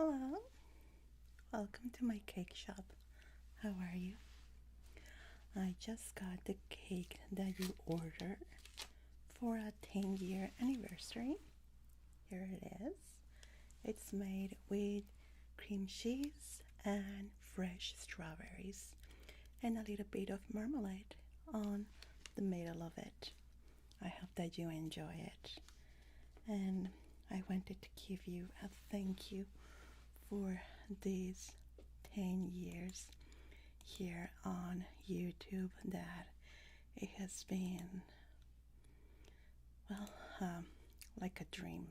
Hello, welcome to my cake shop. How are you? I just got the cake that you ordered for a 10-year anniversary. Here it is. It's made with cream cheese and fresh strawberries and a little bit of marmalade on the middle of it. I hope that you enjoy it. And I wanted to give you a thank you for these 10 years here on YouTube, that it has been, well, like a dream.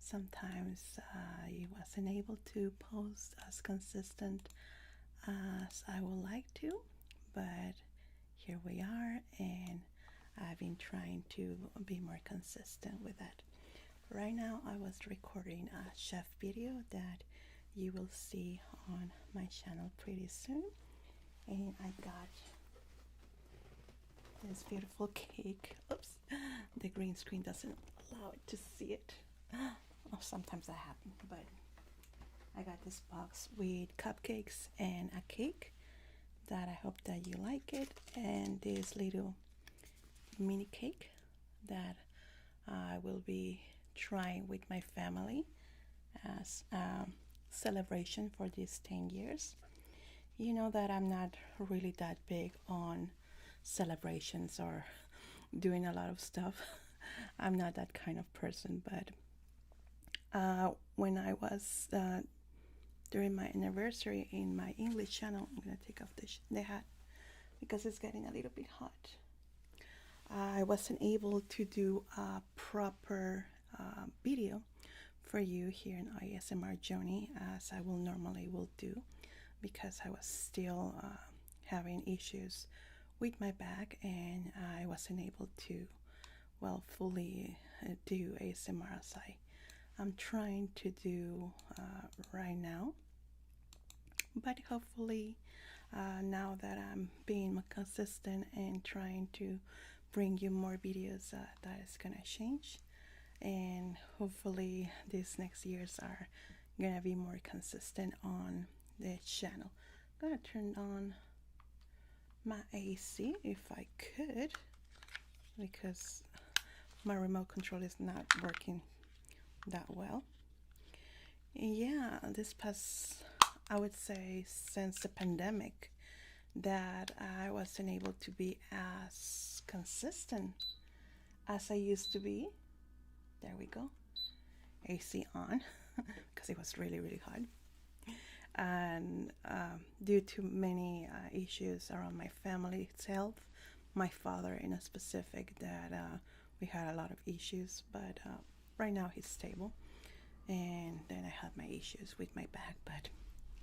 Sometimes I wasn't able to post as consistent as I would like to, but here we are, and I've been trying to be more consistent with that. Right now I was recording a chef video that you will see on my channel pretty soon, and I got this beautiful cake. Oops, the green screen doesn't allow it to see it. Oh, sometimes that happens, but I got this box with cupcakes and a cake that I hope that you like it, and this little mini cake that I will be trying with my family as a celebration for these 10 years. You know that I'm not really that big on celebrations or doing a lot of stuff. I'm not that kind of person, but when I was during my anniversary in my English channel, I'm gonna take off the hat because it's getting a little bit hot. I wasn't able to do a proper video for you here in ASMR Jonie as I will normally do, because I was still having issues with my back, and I wasn't able to, well, fully do ASMR as I'm trying to do right now. But hopefully now that I'm being more consistent and trying to bring you more videos, that is gonna change, and hopefully these next years are gonna be more consistent on the channel. I'm gonna turn on my AC if I could, because my remote control is not working that well. Yeah, this past, I would say, since the pandemic, that I wasn't able to be as consistent as I used to be. There we go. AC on because it was really hot, and due to many issues around my family's health, my father in a specific, that we had a lot of issues, but right now he's stable. And then I had my issues with my back, but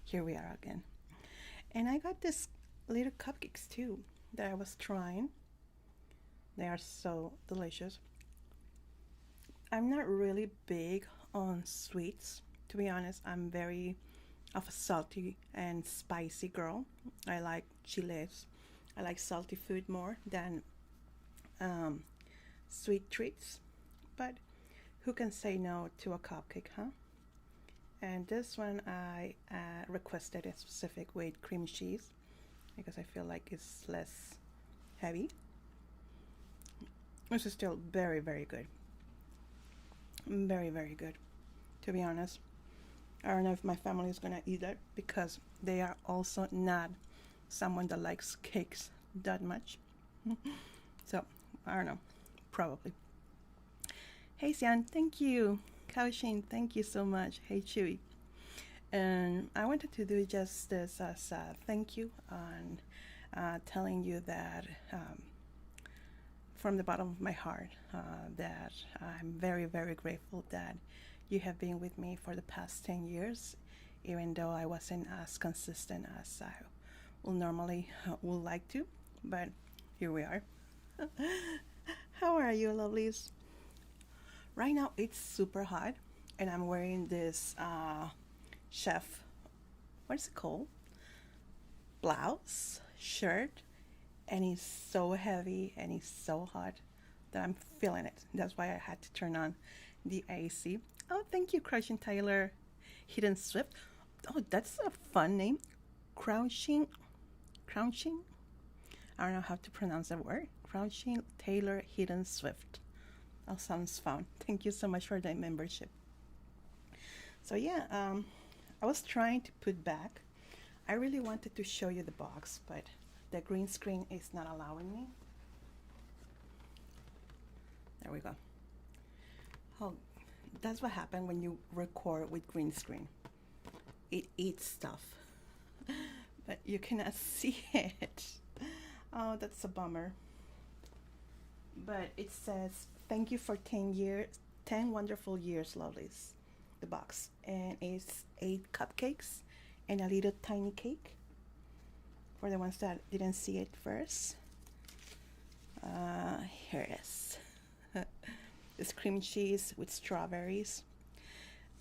here we are again. And I got this little cupcakes too that I was trying. They are so delicious. I'm not really big on sweets, to be honest. I'm very of a salty and spicy girl. I like chiles. I like salty food more than sweet treats. But who can say no to a cupcake, huh? And this one I requested a specific with cream cheese because I feel like it's less heavy. This is still very good. Very good, to be honest. I don't know if my family is gonna eat it because they are also not someone that likes cakes that much. So I don't know, probably. Hey Sian, thank you. Kaoshin, thank you so much. Hey Chewy. And I wanted to do just this as a thank you, and telling you that from the bottom of my heart, that I'm very grateful that you have been with me for the past 10 years, even though I wasn't as consistent as I will normally would like to, but here we are. How are you, lovelies? Right now it's super hot, and I'm wearing this chef, what is it called? Blouse, shirt, and it's so heavy and it's so hot that I'm feeling it. That's why I had to turn on the AC. Oh, thank you, Crushing Tyler. Hidden Swift. Oh, that's a fun name. Crouching, Crouching. I don't know how to pronounce that word. Crouching Taylor Hidden Swift. That sounds fun. Thank you so much for the membership. So yeah, I was trying to put back. I really wanted to show you the box, but the green screen is not allowing me. There we go. Oh, that's what happened when you record with green screen. It eats stuff, but you cannot see it. Oh, that's a bummer. But it says, thank you for 10 years, 10 wonderful years, lovelies. The box. And it's 8 cupcakes and a little tiny cake. For the ones that didn't see it first. Here it is. It's cream cheese with strawberries.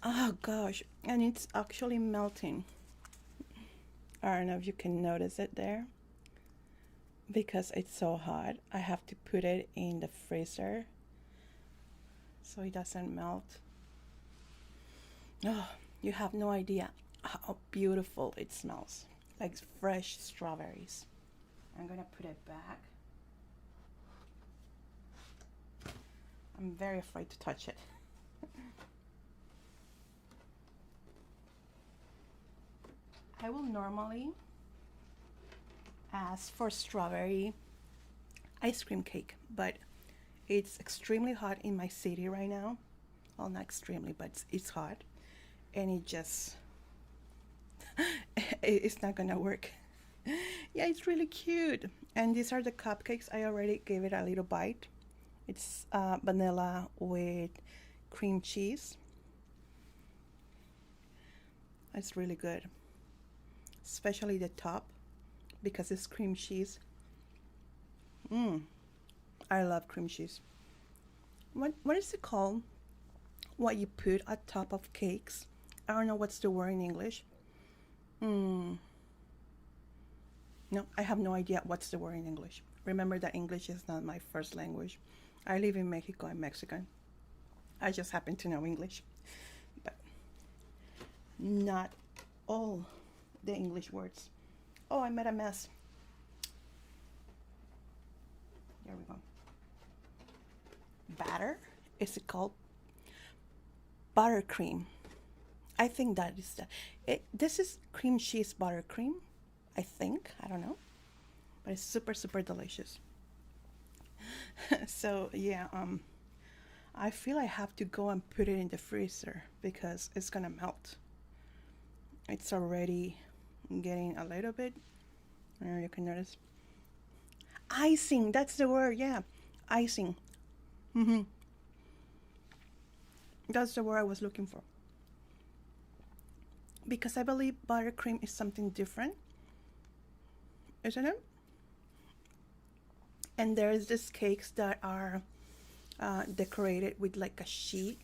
Oh gosh, and it's actually melting. I don't know if you can notice it there. Because it's so hot, I have to put it in the freezer so it doesn't melt. Oh, you have no idea how beautiful it smells. Like fresh strawberries. I'm gonna put it back. I'm very afraid to touch it. I will normally ask for strawberry ice cream cake, but it's extremely hot in my city right now. Well, not extremely, but it's hot, and it just it's not gonna work. Yeah, it's really cute. And these are the cupcakes. I already gave it a little bite. It's vanilla with cream cheese. It's really good, especially the top because it's cream cheese. I love cream cheese. What is it called? What you put at top of cakes? I don't know what's the word in English. No, I have no idea what's the word in English. Remember that English is not my first language. I live in Mexico. I'm Mexican. I just happen to know English, but not all the English words. Oh, I made a mess. There we go. Batter? Is it called buttercream? I think that is this is cream cheese buttercream. I think. I don't know. But it's super, super delicious. So yeah, I feel I have to go and put it in the freezer because it's gonna melt. It's already getting a little bit. You can notice. Icing, that's the word. Yeah, icing. That's the word I was looking for. Because I believe buttercream is something different, isn't it? And there's these cakes that are decorated with like a sheet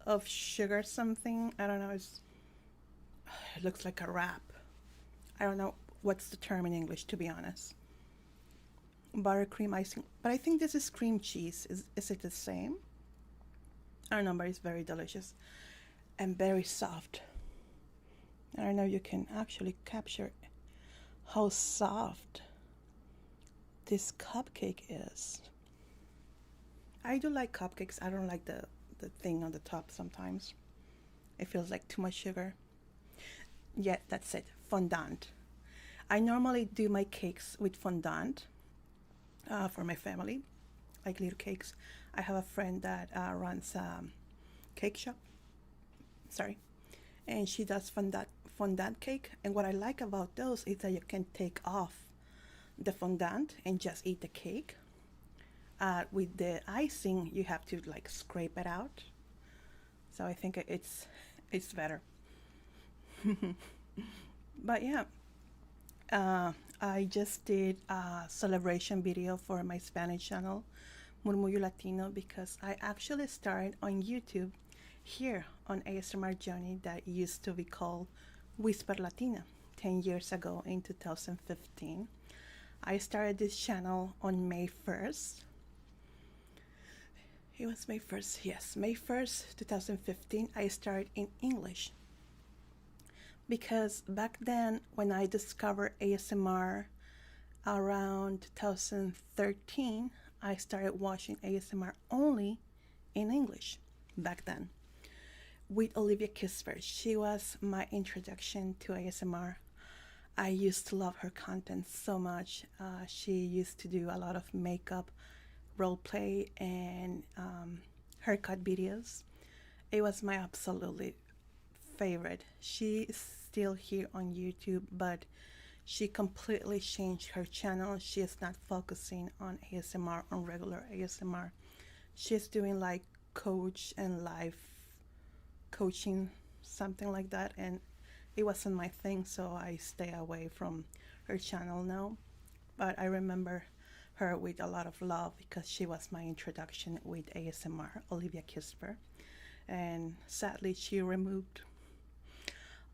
of sugar something. I don't know. It looks like a wrap. I don't know what's the term in English, to be honest. Buttercream icing. But I think this is cream cheese. Is it the same? I don't know, but it's very delicious and very soft. I don't know if you can actually capture how soft this cupcake is. I do like cupcakes. I don't like the thing on the top sometimes. It feels like too much sugar. Yeah, that's it. Fondant. I normally do my cakes with fondant for my family, like little cakes. I have a friend that runs a cake shop. Sorry. And she does fondant cake. And what I like about those is that you can take off the fondant and just eat the cake. With the icing, you have to like scrape it out. So I think it's better. But yeah, I just did a celebration video for my Spanish channel, Murmullo Latino, because I actually started on YouTube here on ASMR Jonie that used to be called Whisper Latina 10 years ago in 2015. I started this channel on May 1st. It was May 1st, yes, May 1st, 2015. I started in English. because back then when I discovered ASMR around 2013, I started watching ASMR only in English back then with Olivia Kisper. She was my introduction to ASMR. I used to love her content so much. She used to do a lot of makeup, role play, and haircut videos. It was my absolutely favorite. She is still here on YouTube, but she completely changed her channel. She is not focusing on ASMR, on regular ASMR. She's doing like coach and life coaching, something like that, and it wasn't my thing, so I stay away from her channel now. But I remember her with a lot of love because she was my introduction with ASMR, Olivia Kisper. And sadly, she removed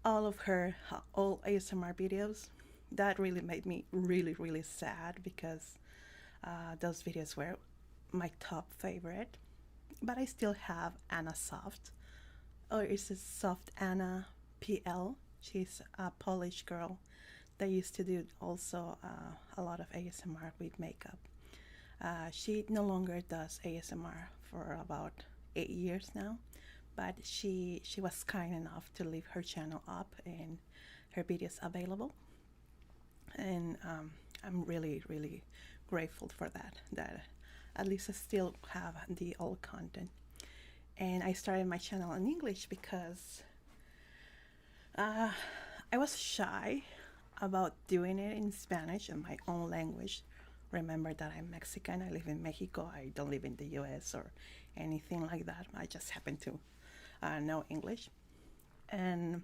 all of her old ASMR videos. That really made me really, really sad because those videos were my top favorite. But I still have Anna Soft, or is it Soft Anna PL? She's a Polish girl that used to do also a lot of ASMR with makeup. She no longer does ASMR for about 8 years now, but she was kind enough to leave her channel up and her videos available, and I'm really, really grateful for that. That at least I still have the old content. And I started my channel in English because I was shy about doing it in Spanish in my own language. Remember that I'm Mexican, I live in Mexico, I don't live in the US or anything like that. I just happen to know English. And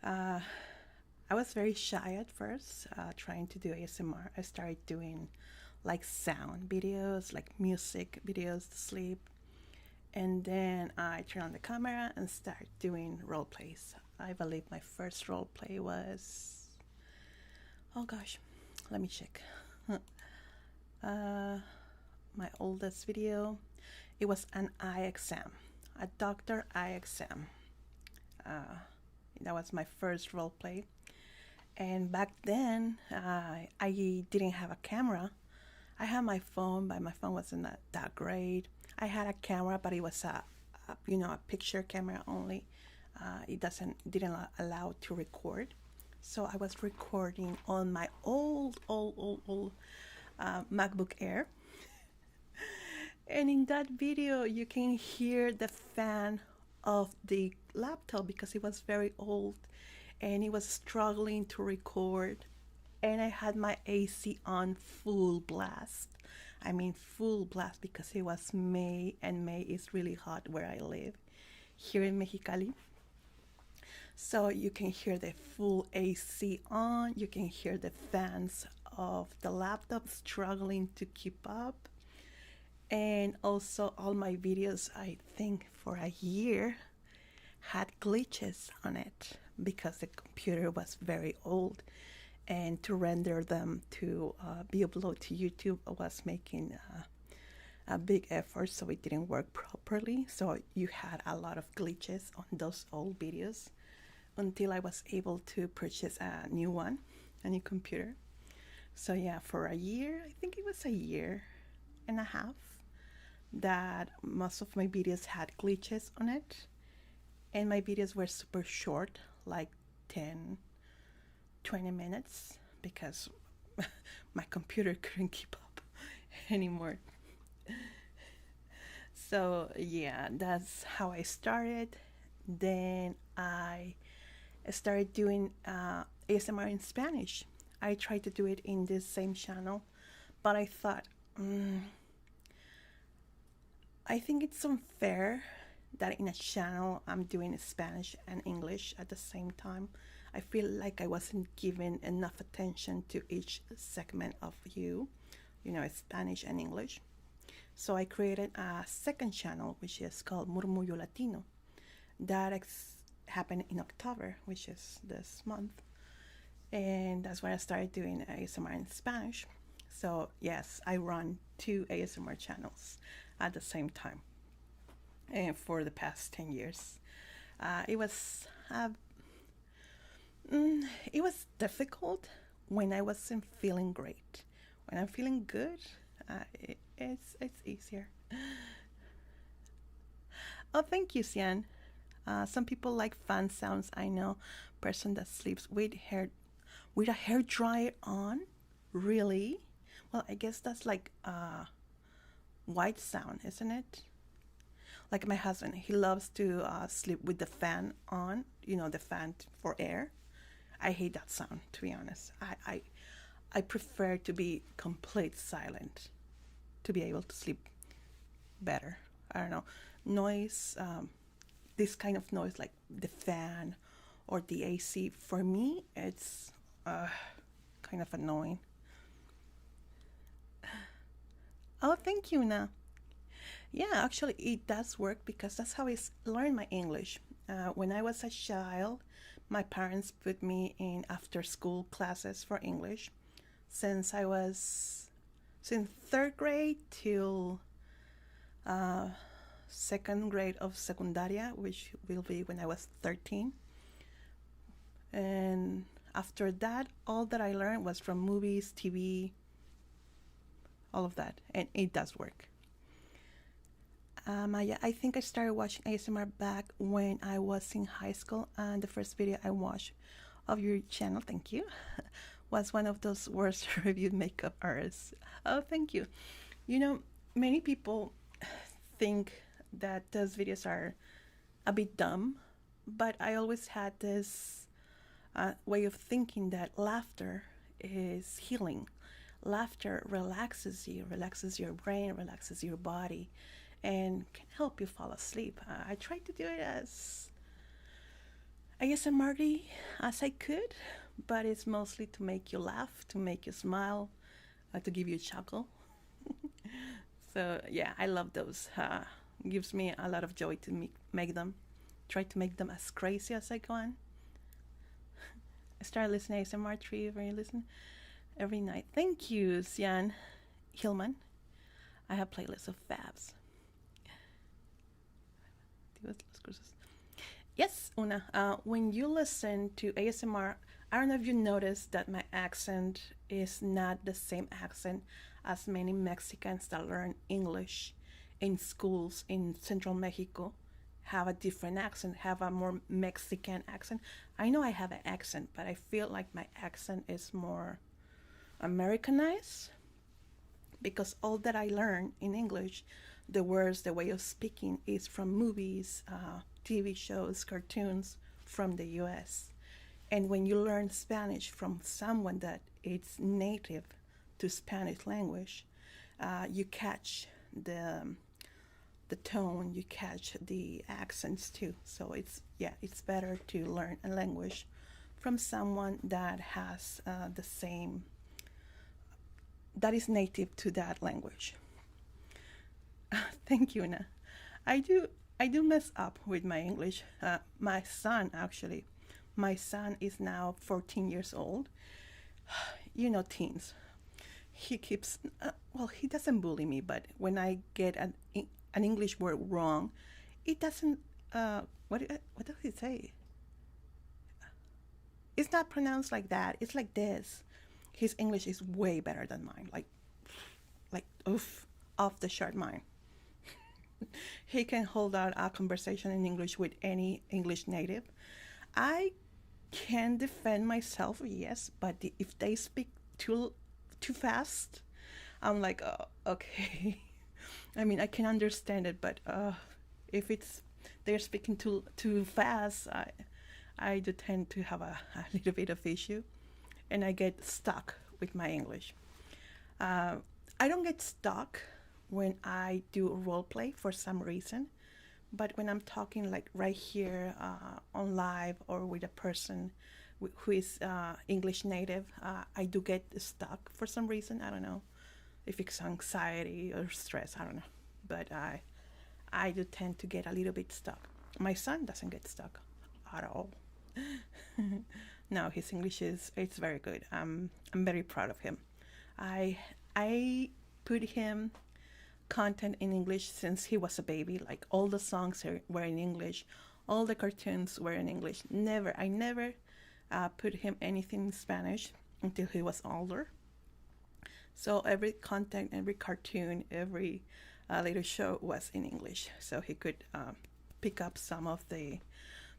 I was very shy at first, trying to do ASMR. I started doing like sound videos, like music videos to sleep. And then I turned on the camera and started doing role plays. I believe my first role play was, oh gosh, let me check. My oldest video, it was an eye exam, a doctor eye exam. That was my first role play. And back then, I didn't have a camera. I had my phone, but my phone wasn't that great. I had a camera, but it was a picture camera only. It didn't allow to record. So I was recording on my old MacBook Air. And in that video, you can hear the fan of the laptop because it was very old and it was struggling to record. And I had my AC on full blast. I mean, full blast because it was May, and May is really hot where I live, here in Mexicali. So you can hear the full AC on, you can hear the fans of the laptop struggling to keep up. And also, all my videos, I think for a year, had glitches on it because the computer was very old, and to render them to be uploaded to YouTube was making a big effort, so it didn't work properly. So you had a lot of glitches on those old videos until I was able to purchase a new one, a new computer. So yeah, for a year, I think it was a year and a half, that most of my videos had glitches on it, and my videos were super short, like 10 20 minutes, because my computer couldn't keep up anymore. So yeah, that's how I started. Then I started doing ASMR in Spanish. I tried to do it in this same channel, but I thought, I think it's unfair that in a channel I'm doing Spanish and English at the same time. I feel like I wasn't given enough attention to each segment of Spanish and English. So I created a second channel, which is called Murmullo Latino. That happened in October, which is this month. And that's where I started doing ASMR in Spanish. So yes, I run 2 ASMR channels at the same time, and for the past 10 years. It was It was difficult when I wasn't feeling great. When I'm feeling good, it's easier. Oh, thank you, Sian. Some people like fan sounds. I know person that sleeps with a hair dryer on. Really? Well, I guess that's like white sound, isn't it? Like my husband, he loves to sleep with the fan on. You know, the fan for air. I hate that sound, to be honest. I prefer to be complete silent to be able to sleep better. I don't know. Noise, this kind of noise like the fan or the AC, for me, it's kind of annoying. Oh, thank you, Na. Yeah, actually, it does work because that's how learned my English. When I was a child, my parents put me in after school classes for English since I was since third grade till uh, second grade of secundaria, which will be when I was 13. And after that, all that I learned was from movies, TV, all of that, and it does work. Yeah, I think I started watching ASMR back when I was in high school, and the first video I watched of your channel, thank you, was one of those worst reviewed makeup artists. Oh, thank you. You know, many people think that those videos are a bit dumb, but I always had this way of thinking that laughter is healing. Laughter relaxes your brain, relaxes your body, and can help you fall asleep. I try to do it as ASMR as I could, but it's mostly to make you laugh, to make you smile, to give you a chuckle. So yeah, I love those. Gives me a lot of joy to make them. Try to make them as crazy as I can. I started listening to ASMR 3 when you listen every night. Thank you, Sian Hillman. I have playlists of fabs. Yes, Una. When you listen to ASMR, I don't know if you noticed that my accent is not the same accent as many Mexicans that learn English in schools in Central Mexico have a different accent, have a more Mexican accent. I know I have an accent, but I feel like my accent is more Americanized because all that I learn in English, the words, the way of speaking, is from movies, TV shows, cartoons from the US. And when you learn Spanish from someone that is native to Spanish language, you catch the tone, you catch the accents too. So it's better to learn a language from someone that has the same, that is native to that language. Thank you, Na. I do I do mess up with my English. My son actually, my son is now 14 years old. You know, teens. He keeps well, he doesn't bully me, but when I get an English word wrong, it doesn't. What does he say? It's not pronounced like that. It's like this. His English is way better than mine. Like oof, off the chart mine. He can hold out a conversation in English with any English native. I can defend myself, yes, but if they speak too fast, I'm like, oh, okay. I mean, I can understand it, but if it's they're speaking too fast, I do tend to have a little bit of issue, and I get stuck with my English. Uh, I don't get stuck when I do role play for some reason, but when I'm talking like right here on live or with a person who is English native, I do get stuck for some reason. I don't know if it's anxiety or stress. I don't know, but I do tend to get a little bit stuck. My son doesn't get stuck at all. No, his English is it's very good. I'm very proud of him. I I put him content in English since he was a baby. Like all the songs were in English, all the cartoons were in English. I never put him anything in Spanish until he was older. So every content, every cartoon, every little show was in English, so he could pick up some of the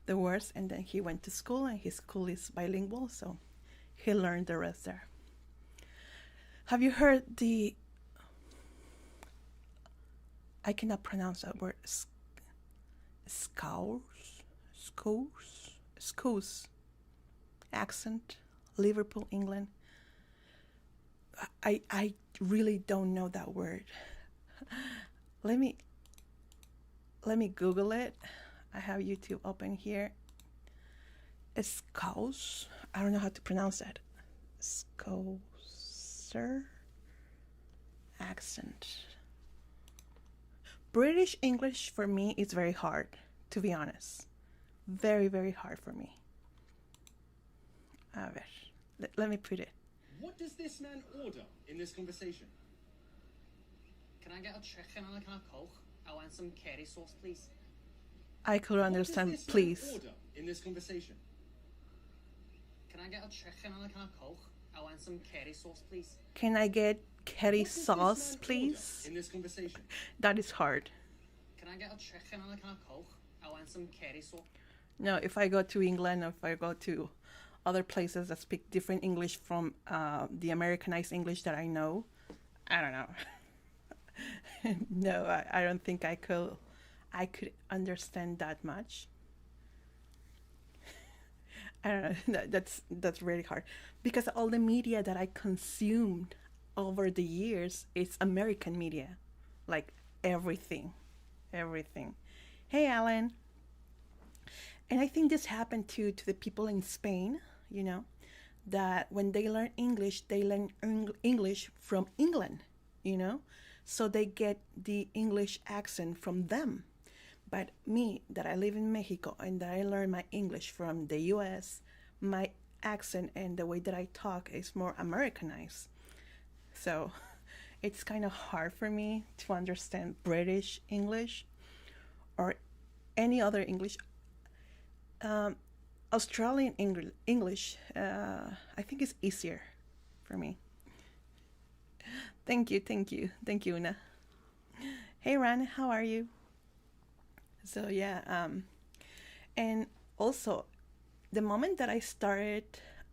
words. And then he went to school, and his school is bilingual, so he learned the rest there. Have you heard the? I cannot pronounce that word. Scouse accent, Liverpool, England. I really don't know that word. Let me Google it. I have YouTube open here. Scouse. I don't know how to pronounce that. Scouser accent. British English for me is very hard, to be honest. Very, very hard for me. A ver, let me put it. What does this man order in this conversation? Can I get a chicken and a can of Coke? I want some curry sauce, please. I could understand, please. What does this man order in this conversation? Can I get a chicken and a can of Coke? I want some curry sauce, please. Can I get curry sauce, please? In this conversation. That is hard. Can I get a chicken and a can of Coke? I want some curry sauce. No, if I go to England, or if I go to other places that speak different English from the Americanized English that I know, I don't know. No, I don't think I could understand that much. I don't know. That's really hard, because all the media that I consumed over the years is American media, like everything. Hey, Alan. And I think this happened to the people in Spain, that when they learn English, they learn English from England, so they get the English accent from them. But me, that I live in Mexico and that I learn my English from the US, my accent and the way that I talk is more Americanized. So it's kind of hard for me to understand British English or any other English. Australian English, I think is easier for me. Thank you, Una. Hey, Ran, how are you? So yeah, and also, the moment that I started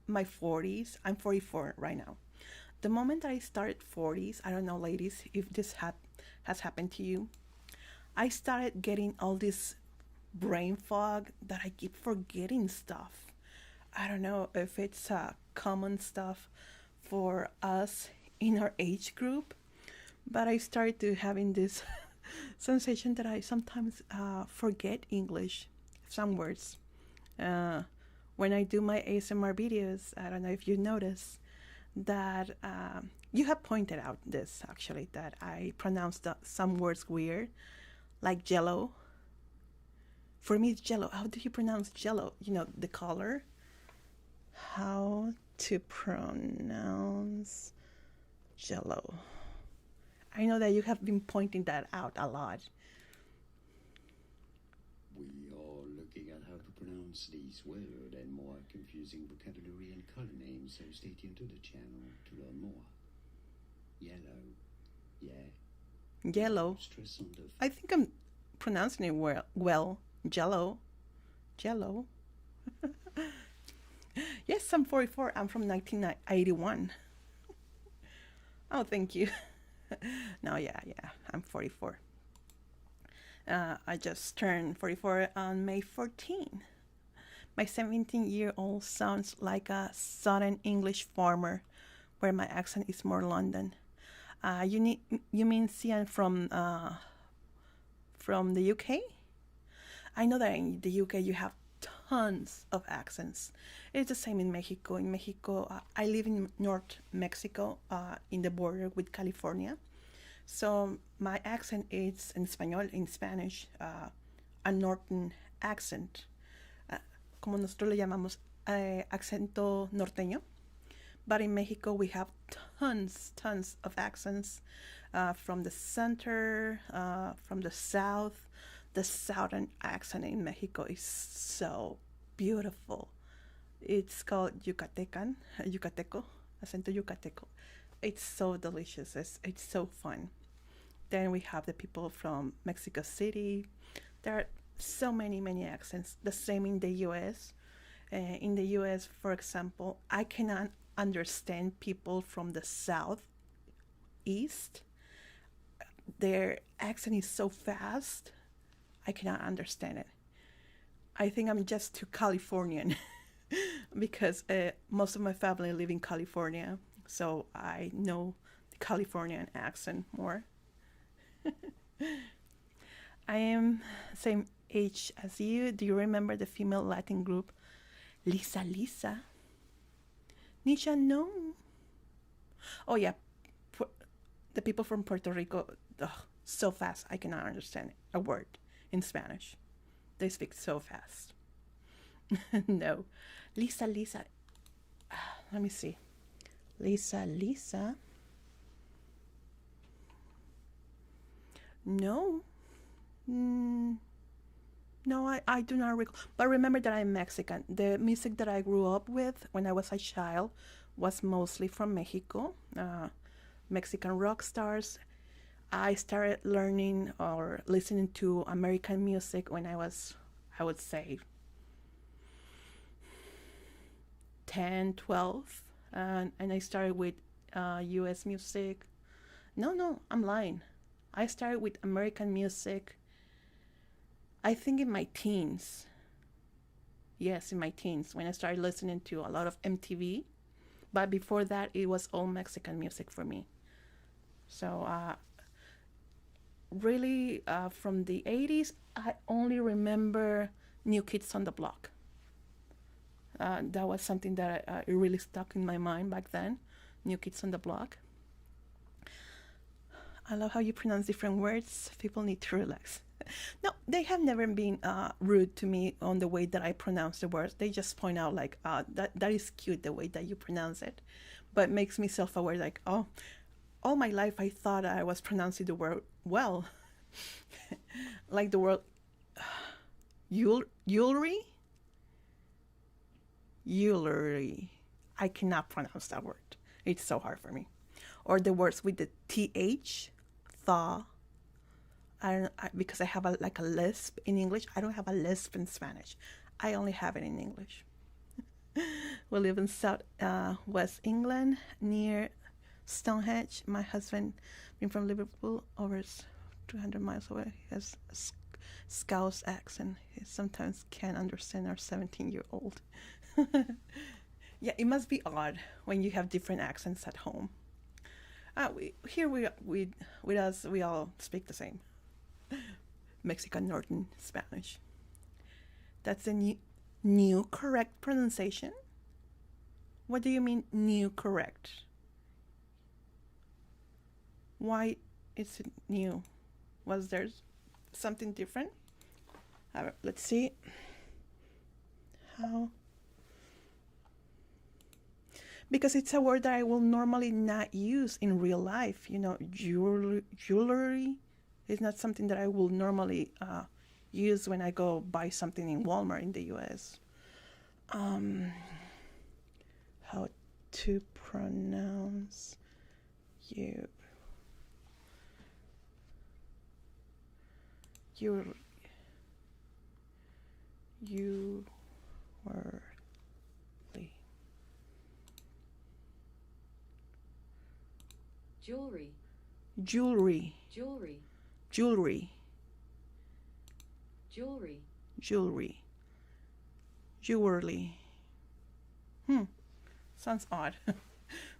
my 40s, I'm 44 right now. The moment that I started 40s, I don't know, ladies, if this has happened to you, I started getting all this brain fog that I keep forgetting stuff. I don't know if it's common stuff for us in our age group, but I started to having this sensation that I sometimes forget English, some words. When I do my ASMR videos, I don't know if you notice that you have pointed out this actually, that I pronounce some words weird, like jello. For me, it's jello. How do you pronounce jello? The color. How to pronounce jello? I know that you have been pointing that out a lot. We are looking at how to pronounce these weird and more confusing vocabulary and color names, so stay tuned to the channel to learn more. Yellow. Yeah. Yellow. Stress on the I think I'm pronouncing it well. Jello. Yes, I'm 44. I'm from 1981. Oh, thank you. No, yeah, I'm 44. I just turned 44 on May 14. My 17-year-old sounds like a southern English farmer, where my accent is more London. You mean Sian from the UK? I know that in the UK you have tons of accents. It's the same in Mexico. In Mexico, I live in North Mexico, in the border with California. So my accent is in Spanish, a northern accent. Como nosotros le llamamos acento norteño. But in Mexico, we have tons of accents from the center, from the south. The southern accent in Mexico is so beautiful. It's called Yucateco, acento Yucateco. It's so delicious. It's so fun. Then we have the people from Mexico City. There are so many accents. The same in the U.S. In the U.S., for example, I cannot understand people from the south east. Their accent is so fast. I cannot understand it. I think I'm just too Californian because most of my family live in California, so I know the Californian accent more. I am same age as you. Do you remember the female Latin group Lisa Lisa? Nisha, no. Oh yeah, the people from Puerto Rico, ugh, so fast I cannot understand a word in Spanish. They speak so fast. No, Lisa Lisa. Let me see. Lisa Lisa. No. No, I do not recall. But remember that I'm Mexican. The music that I grew up with when I was a child was mostly from Mexico. Mexican rock stars. I started learning or listening to American music when I was, I would say, 10, 12. And I started with US music. No, I'm lying. I started with American music, I think in my teens. Yes, in my teens, when I started listening to a lot of MTV. But before that, it was all Mexican music for me. So, really, from the 80s, I only remember New Kids on the Block. That was something that it really stuck in my mind back then. New Kids on the Block. I love how you pronounce different words. People need to relax. No, they have never been rude to me on the way that I pronounce the words. They just point out like, that is cute the way that you pronounce it. But it makes me self-aware like, oh, all my life I thought I was pronouncing the word well. Like the word jewelry? Jewelry. I cannot pronounce that word. It's so hard for me. Or the words with the TH, thaw. Because I have like a lisp in English. I don't have a lisp in Spanish. I only have it in English. We live in South West England near Stonehenge. My husband being from Liverpool, over 200 miles away. He has a Scouse accent. He sometimes can't understand our 17-year-old. Yeah, it must be odd when you have different accents at home. With us, we all speak the same. Mexican Northern Spanish. That's the new correct pronunciation? What do you mean new correct? Why is it new? Was there something different? Let's see. How? Because it's a word that I will normally not use in real life. You know, jewelry is not something that I will normally use when I go buy something in Walmart in the U.S. How to pronounce you? You were jewelry, jewelry, jewelry, jewelry, jewelry, jewelry, jewelry. Sounds odd.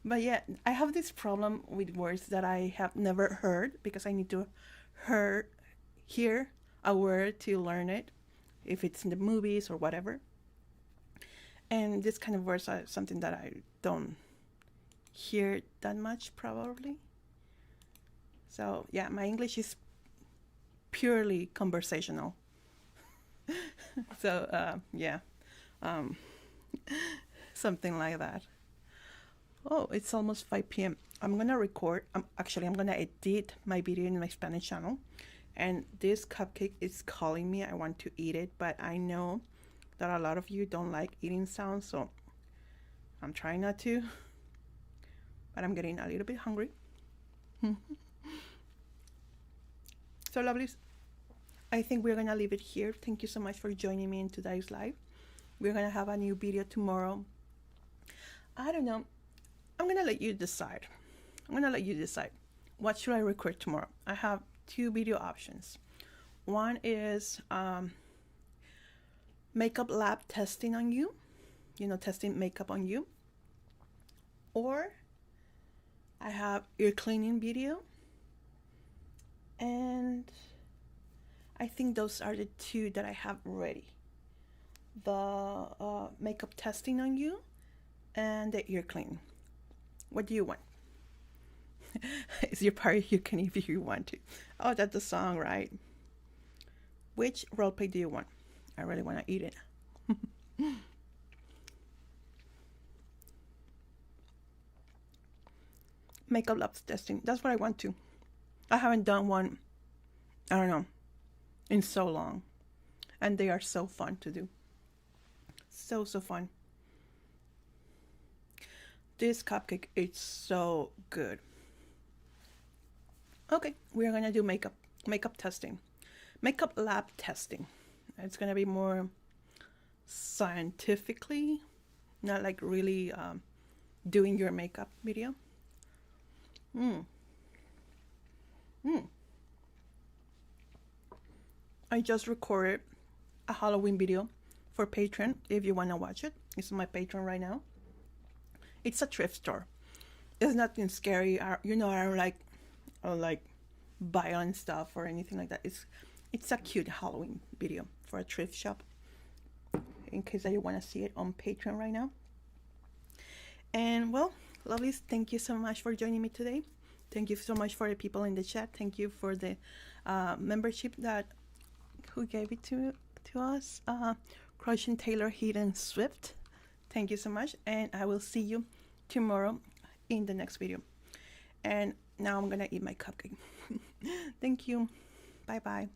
But yeah, I have this problem with words that I have never heard because I need to hear a word to learn it, if it's in the movies or whatever. And this kind of words are something that I don't hear that much probably. So yeah, my English is purely conversational. So yeah, something like that. Oh, it's almost 5 p.m. I'm gonna record. I'm gonna edit my video in my Spanish channel, and this cupcake is calling me. I want to eat it, but I know that a lot of you don't like eating sounds, so I'm trying not to, but I'm getting a little bit hungry. So lovelies, I think we're gonna leave it here. Thank you so much for joining me in today's live. We're gonna have a new video tomorrow. I don't know. I'm gonna let you decide. What should I record tomorrow? I have two video options. One is makeup lab testing on you, testing makeup on you. Or I have ear cleaning video. And I think those are the two that I have ready. The makeup testing on you and the ear cleaning. What do you want? It's your party, you can if you want to. Oh, that's the song, right? Which roleplay do you want? I really want to eat it. Makeup lab testing. That's what I want to. I haven't done one, I don't know, in so long. And they are so fun to do. So fun. This cupcake is so good. Okay, we are gonna do makeup testing. Makeup lab testing. It's gonna be more scientifically, not like really doing your makeup video. I just recorded a Halloween video for Patreon. If you want to watch it, it's on my Patreon right now. It's a thrift store. It's nothing scary. I don't like violent stuff or anything like that. It's a cute Halloween video for a thrift shop. In case that you want to see it on Patreon right now. And well, lovelies, thank you so much for joining me today. Thank you so much for the people in the chat. Thank you for the membership who gave it to us. Crushing Taylor Hidden Swift. Thank you so much. And I will see you tomorrow in the next video. And now I'm going to eat my cupcake. Thank you. Bye-bye.